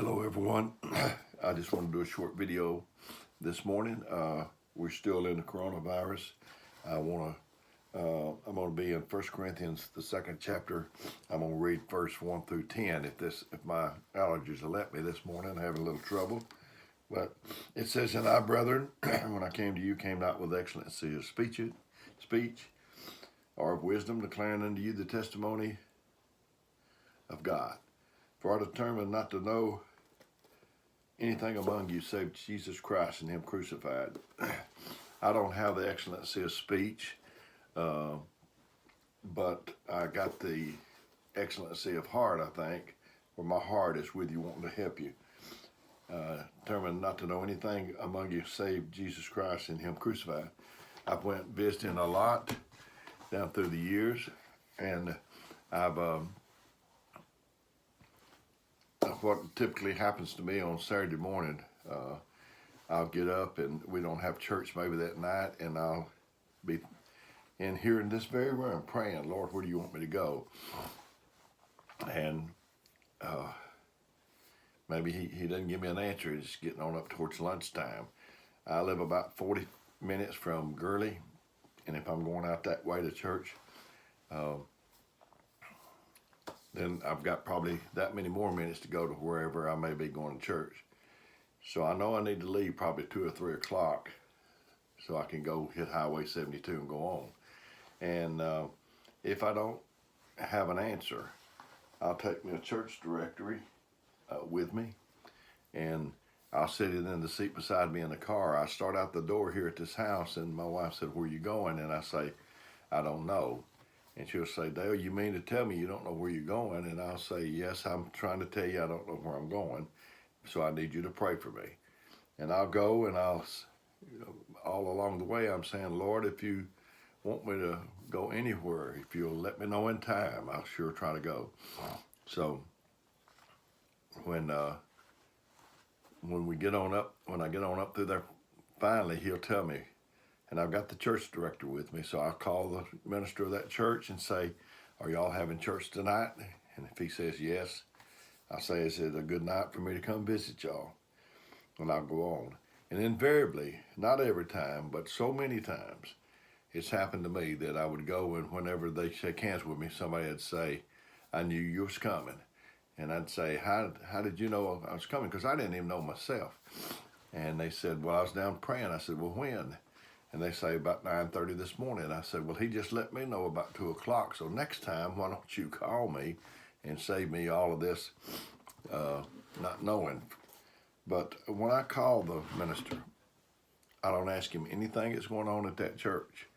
Hello, everyone. I just want to do a short video this morning. We're still in the coronavirus. I'm going to be in 1 Corinthians, the second chapter. I'm going to read verse 1 through 10. If my allergies will let me this morning, I'm having a little trouble. But it says, "And I, brethren, when I came to you, came not with excellency of speech, or of wisdom, declaring unto you the testimony of God. For I determined not to know anything among you save Jesus Christ and Him crucified." I don't have the excellency of speech, but I got the excellency of heart, I think, where my heart is with you, wanting to help you. Determined not to know anything among you save Jesus Christ and Him crucified. I've went visiting a lot down through the years, and I've what typically happens to me on Saturday morning, I'll get up and we don't have church maybe that night, and I'll be in here in this very room praying, "Lord, where do you want me to go?" And maybe he doesn't give me an answer. It's getting on up towards lunchtime. I live about 40 minutes from Gurley, and if I'm going out that way to church, then I've got probably that many more minutes to go to wherever I may be going to church. So I know I need to leave probably 2 or 3 o'clock so I can go hit Highway 72 and go on. And if I don't have an answer, I'll take me a church directory with me, and I'll sit it in the seat beside me in the car. I start out the door here at this house, and my wife said, "Where are you going?" And I say, "I don't know." And she'll say, "Dale, you mean to tell me you don't know where you're going?" And I'll say, "Yes, I'm trying to tell you I don't know where I'm going, so I need you to pray for me." And I'll go, and all along the way, I'm saying, "Lord, if you want me to go anywhere, if you'll let me know in time, I'll sure try to go." So when we get on up, when I get on up through there, finally he'll tell me, and I've got the church director with me, so I'll call the minister of that church and say, "Are y'all having church tonight?" And if he says yes, I say, "Is it a good night for me to come visit y'all?" And I'll go on. And invariably, not every time, but so many times, it's happened to me that I would go, and whenever they shake hands with me, somebody would say, "I knew you was coming." And I'd say, how did you know I was coming? Because I didn't even know myself. And they said, "Well, I was down praying." I said, "Well, when?" And they say, "About 9:30 this morning." I said, "Well, he just let me know about 2 o'clock. So next time, why don't you call me and save me all of this not knowing?" But when I call the minister, I don't ask him anything that's going on at that church.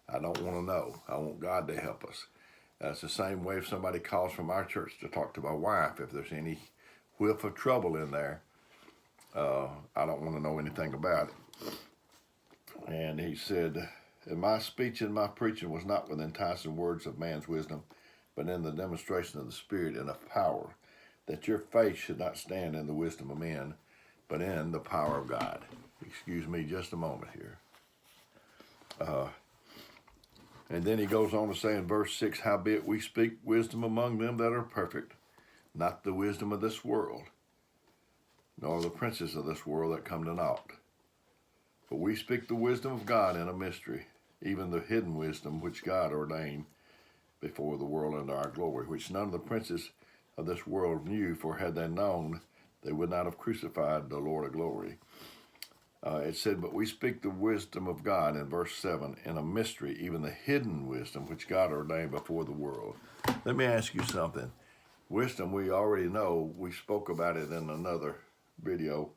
I don't want to know. I want God to help us. It's the same way if somebody calls from our church to talk to my wife. If there's any whiff of trouble in there, I don't want to know anything about it. And he said, "And my speech and my preaching was not with enticing words of man's wisdom, but in the demonstration of the Spirit and of power, that your faith should not stand in the wisdom of men, but in the power of God." Excuse me just a moment here. And then he goes on to say in verse 6, "Howbeit we speak wisdom among them that are perfect, not the wisdom of this world, nor the princes of this world that come to naught. But we speak the wisdom of God in a mystery, even the hidden wisdom which God ordained before the world unto our glory, which none of the princes of this world knew, for had they known, they would not have crucified the Lord of glory." It said, "But we speak the wisdom of God," in verse 7, "in a mystery, even the hidden wisdom which God ordained before the world." Let me ask you something. Wisdom, we already know. We spoke about it in another video.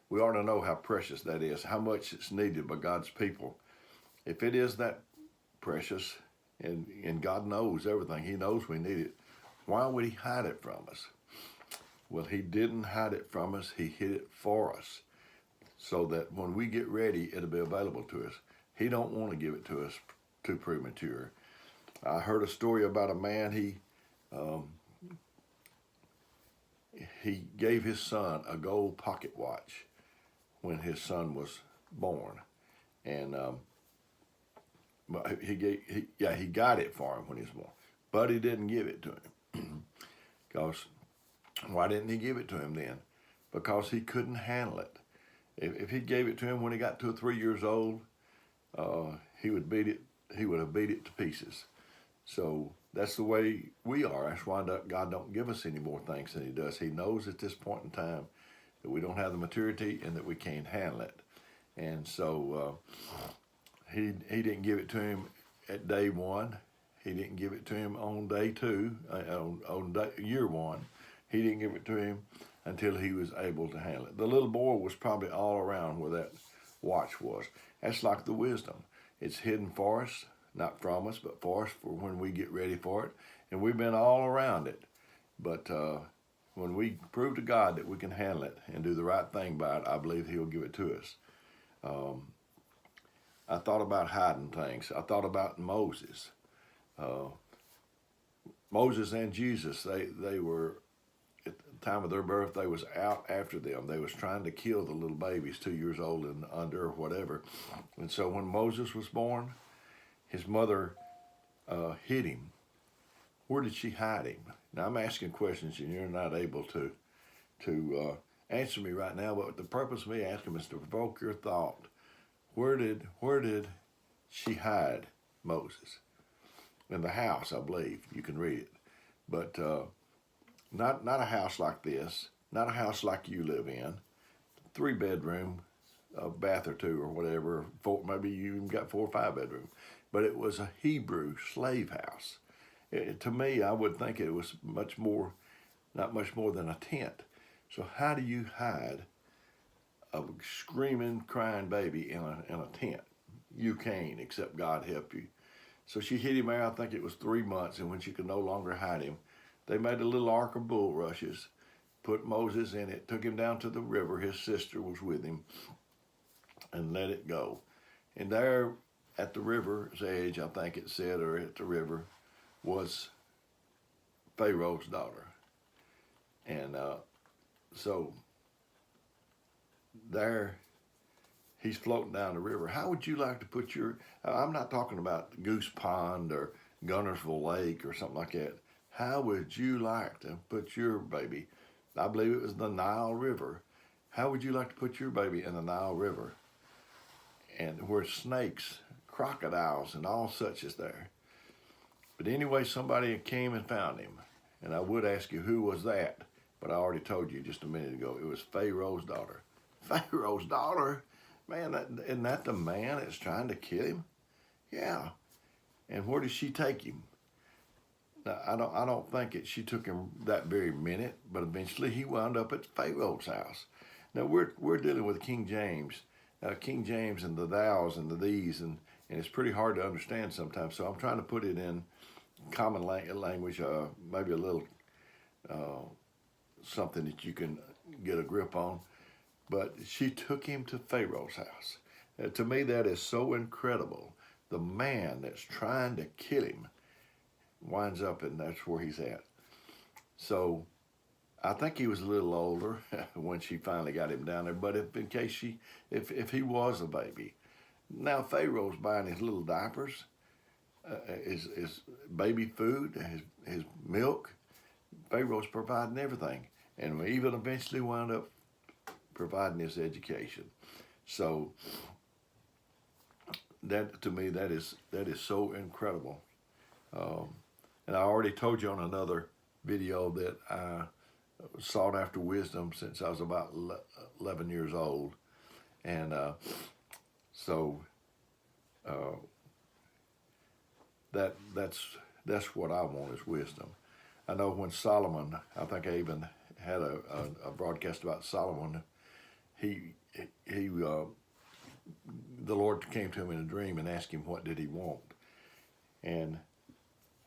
We ought to know how precious that is, how much it's needed by God's people. If it is that precious, and God knows everything, He knows we need it, why would He hide it from us? Well, He didn't hide it from us. He hid it for us, so that when we get ready, it'll be available to us. He don't want to give it to us too premature. I heard a story about a man. He gave his son a gold pocket watch when his son was born, and he got it for him when he was born, but he didn't give it to him. Because why didn't he give it to him then? because he couldn't handle it. If he gave it to him when he got 2 or 3 years old, he would beat it. He would have beat it to pieces. So that's the way we are. That's why God don't give us any more things than He does. He knows at this point in time that we don't have the maturity and that we can't handle it. And so he didn't give it to him at day one. He didn't give it to him on day two, year one. He didn't give it to him until he was able to handle it. The little boy was probably all around where that watch was. That's like the wisdom. It's hidden for us, not from us, but for us for when we get ready for it. And we've been all around it. But when we prove to God that we can handle it and do the right thing by it, I believe He'll give it to us. I thought about hiding things. I thought about Moses. Moses and Jesus, they were, at the time of their birth, they was out after them. They was trying to kill the little babies, 2 years old and under or whatever. And so when Moses was born, his mother hid him. Where did she hide him? Now I'm asking questions and you're not able to answer me right now, but the purpose of me asking is to provoke your thought. Where did she hide Moses? In the house, I believe. You can read it. But not a house like this, not a house like you live in, 3-bedroom, a bath or 2 or whatever, 4, maybe you even got 4 or 5 bedrooms. But it was a Hebrew slave house. To me, I would think it was not much more than a tent. So how do you hide a screaming, crying baby in a tent? You can't, except God help you. So she hid him there, I think it was 3 months, and when she could no longer hide him, they made a little ark of bulrushes, put Moses in it, took him down to the river, his sister was with him, and let it go. And there at the river's edge, I think it said, or at the river, was Pharaoh's daughter. And so there he's floating down the river. How would you like to put your, I'm not talking about Goose Pond or Gunnersville Lake or something like that. How would you like to put your baby, I believe it was the Nile River. How would you like to put your baby in the Nile River? And where snakes, crocodiles, and all such is there. But anyway, somebody came and found him. And I would ask you, who was that? But I already told you just a minute ago, it was Pharaoh's daughter. Pharaoh's daughter? Man, isn't that the man that's trying to kill him? Yeah. And where did she take him? Now, I don't think she took him that very minute, but eventually he wound up at Pharaoh's house. Now we're dealing with King James. King James and the thous and the these, and it's pretty hard to understand sometimes. So I'm trying to put it in common language, maybe a little something that you can get a grip on. But she took him to Pharaoh's house. To me, that is so incredible. The man that's trying to kill him winds up, and that's where he's at. So I think he was a little older when she finally got him down there. But if he was a baby, now Pharaoh's buying his little diapers, his baby food, his milk. Pharaoh's providing everything, and we even eventually wound up providing his education. So that, to me, that is so incredible. And I already told you on another video that I sought after wisdom since I was about 11 years old. And that's what I want, is wisdom. I know when Solomon, I think I even had a broadcast about Solomon. The Lord came to him in a dream and asked him what did he want, and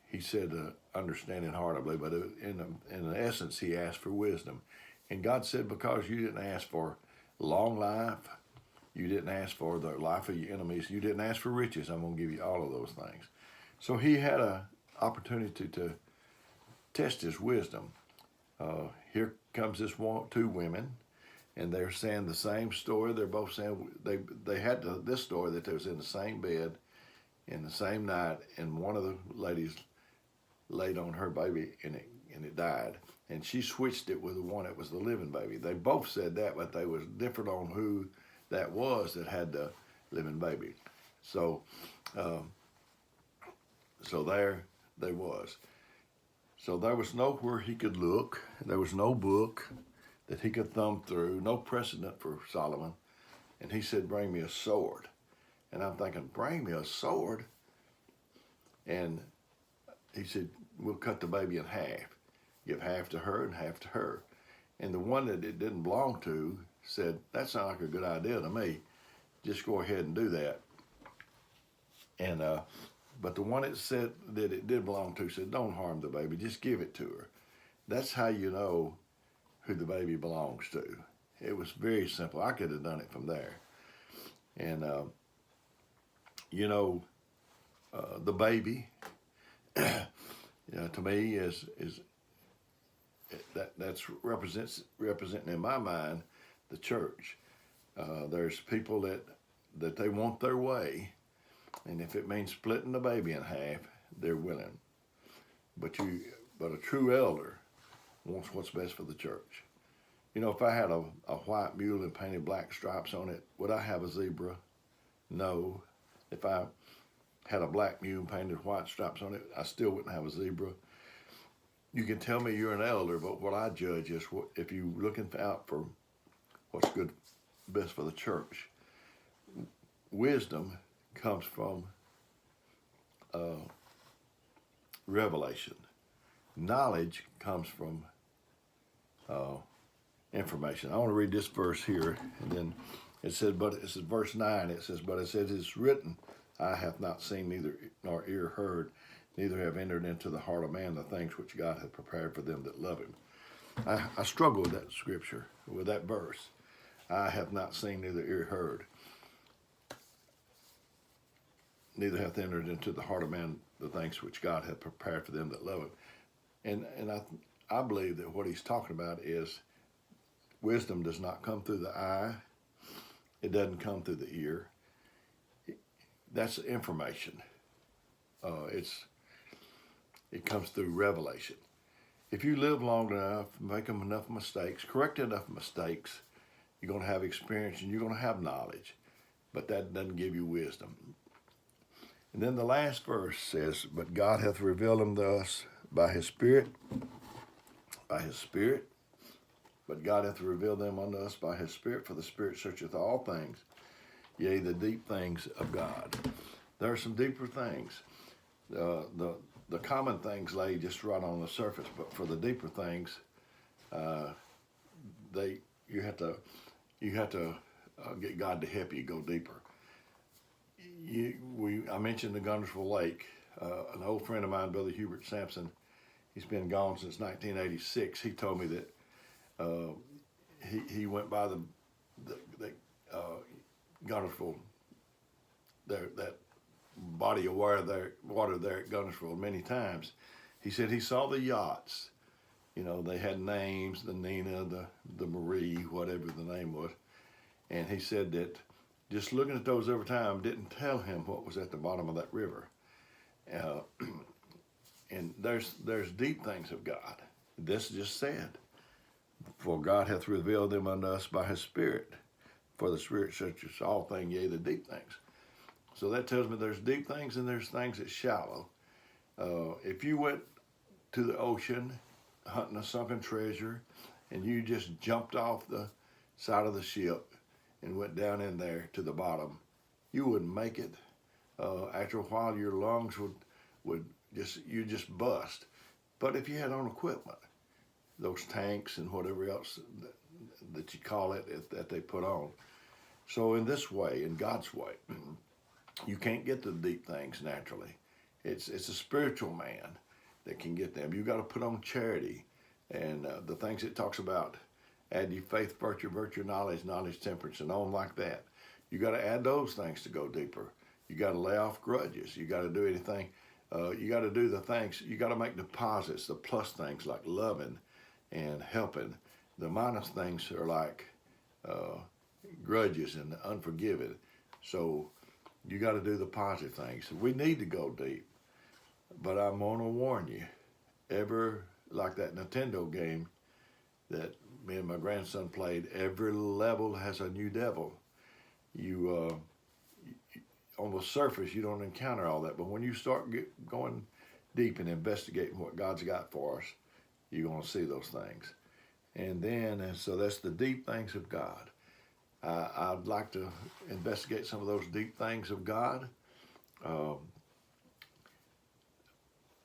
he said understanding heart, I believe, but in essence he asked for wisdom. And God said, because you didn't ask for long life, you didn't ask for the life of your enemies, you didn't ask for riches, I'm going to give you all of those things. So he had an opportunity to test his wisdom. Here comes two women, and they're saying the same story. They're both saying they had this story that they was in the same bed in the same night, and one of the ladies laid on her baby and it died. and she switched it with the one that was the living baby. They both said that, but they was different on who that was that had the living baby. So, so there they was. So there was nowhere he could look. There was no book that he could thumb through, no precedent for Solomon. And he said, bring me a sword. And I'm thinking, bring me a sword? And he said, we'll cut the baby in half. Give half to her and half to her. And the one that it didn't belong to said, that sounds like a good idea to me. Just go ahead and do that. And but the one that said that it did belong to said, don't harm the baby, just give it to her. That's how you know who the baby belongs to. It was very simple. I could have done it from there. And, the baby, to me is that's representing in my mind the church. There's people that they want their way, and if it means splitting the baby in half, they're willing. But a true elder wants what's best for the church. If I had a white mule and painted black stripes on it, would I have a zebra? No. If I had a black mule and painted white stripes on it, I still wouldn't have a zebra. You can tell me you're an elder, but what I judge is if you're looking out for what's good, best for the church. Wisdom comes from revelation. Knowledge comes from information. I want to read this verse here, and then it says, verse 9. It says, but it says, it's written, I have not seen neither nor ear heard, neither have entered into the heart of man the things which God hath prepared for them that love him. I struggle with that scripture, with that verse. I have not seen, neither ear heard, neither hath entered into the heart of man the things which God hath prepared for them that love him. And I believe that what he's talking about is wisdom does not come through the eye. It doesn't come through the ear. That's information. It comes through revelation. If you live long enough, make enough mistakes, correct enough mistakes, you're going to have experience and you're going to have knowledge. But that doesn't give you wisdom. And then the last verse says, but God hath revealed them to us by his Spirit. By his Spirit. But God hath revealed them unto us by his Spirit, for the Spirit searcheth all things, yea, the deep things of God. There are some deeper things. The common things lay just right on the surface, but for the deeper things, you have to get God to help you go deeper. I mentioned the Guntersville Lake. An old friend of mine, Brother Hubert Sampson, he's been gone since 1986. He told me that he went by the Guntersville, that body of water there at Guntersville many times. He said he saw the yachts. They had names, the Nina, the Marie, whatever the name was. And he said that just looking at those every time didn't tell him what was at the bottom of that river. And there's deep things of God. This just said, for God hath revealed them unto us by his Spirit. For the Spirit searches all things, yea, the deep things. So that tells me there's deep things and there's things that's shallow. If you went to the ocean hunting a sunken treasure and you just jumped off the side of the ship and went down in there to the bottom, you wouldn't make it. After a while, your lungs would just bust. But if you had on equipment, those tanks and whatever else that you call it that they put on. So in this way, in God's way, you can't get the deep things naturally. It's a spiritual man that can get them. You got to put on charity and the things it talks about. Add ye faith, virtue, knowledge, temperance, and on like that. You got to add those things to go deeper. You got to lay off grudges. You got to do anything. You got to do the things. You got to make deposits, the plus things like loving and helping. The minus things are like grudges and unforgiving. So you got to do the positive things. We need to go deep. But I'm going to warn you, every like that Nintendo game that me and my grandson played. Every level has a new devil. You on the surface you don't encounter all that, but when you start going deep and investigating what God's got for us, you're going to see those things. And so that's the deep things of God. I'd like to investigate some of those deep things of God. Um,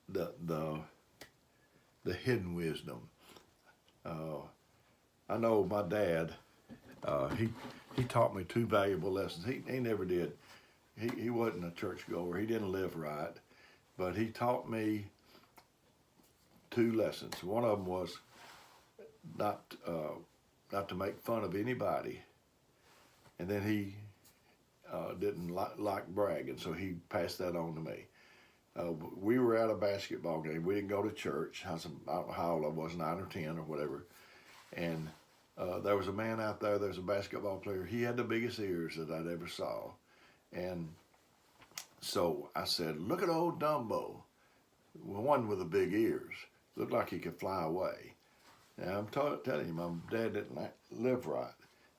the hidden wisdom. Uh, I know my dad. He taught me two valuable lessons. He never did. He wasn't a churchgoer. He didn't live right, but he taught me two lessons. One of them was not not to make fun of anybody, and then he didn't like bragging, so he passed that on to me. We were at a basketball game. We didn't go to church. I don't know how old I was, 9 or 10 or whatever. And there was a man out there. There's a basketball player. He had the biggest ears that I'd ever saw. And so I said, "Look at old Dumbo, one with the big ears. Looked like he could fly away." And I'm telling you, my dad didn't live right.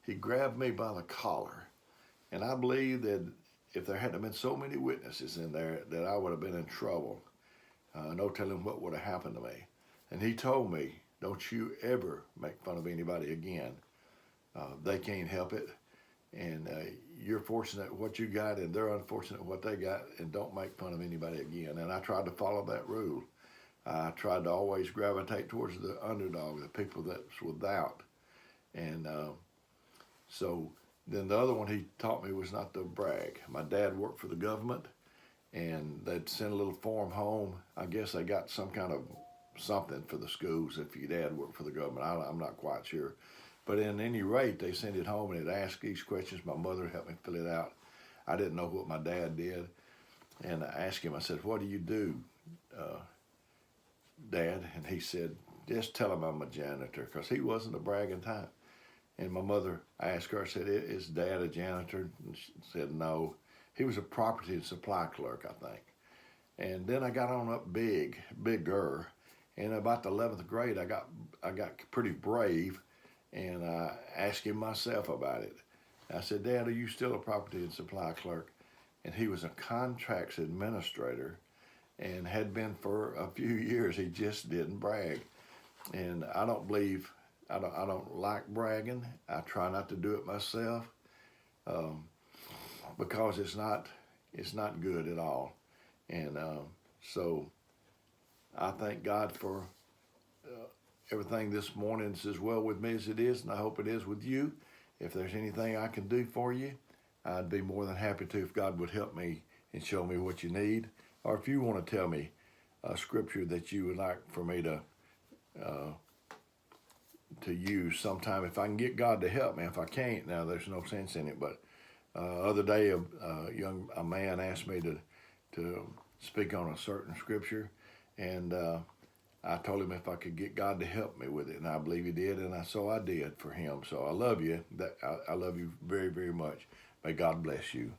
He grabbed me by the collar. And I believe that if there hadn't been so many witnesses in there, that I would have been in trouble. No telling what would have happened to me. And he told me, "Don't you ever make fun of anybody again. They can't help it. And you're fortunate what you got, and they're unfortunate what they got, and don't make fun of anybody again." And I tried to follow that rule. I tried to always gravitate towards the underdog, the people that's without. And so then the other one he taught me was not to brag. My dad worked for the government, and they'd send a little form home. I guess they got some kind of something for the schools if your dad worked for the government. I'm not quite sure. But at any rate, they sent it home, and it asked these questions. My mother helped me fill it out. I didn't know what my dad did. And I asked him, I said, "What do you do, Dad?" And he said, "Just tell him I'm a janitor," because he wasn't a bragging type. And my mother, I asked her, I said, "Is Dad a janitor?" And she said, "No. He was a property and supply clerk, I think." And then I got on up bigger. And about the 11th grade, I got pretty brave, and I asked him myself about it. I said, "Dad, are you still a property and supply clerk?" And he was a contracts administrator and had been for a few years. He just didn't brag. And I don't like bragging. I try not to do it myself because it's not good at all. And so I thank God for everything this morning. It's as well with me as it is, and I hope it is with you. If there's anything I can do for you, I'd be more than happy to, if God would help me and show me what you need. Or if you want to tell me a scripture that you would like for me to use sometime, if I can get God to help me. If I can't, now there's no sense in it. But other day, a man asked me to speak on a certain scripture, and I told him if I could get God to help me with it, and I believe He did, and so I did for him. So I love you. I love you very, very much. May God bless you.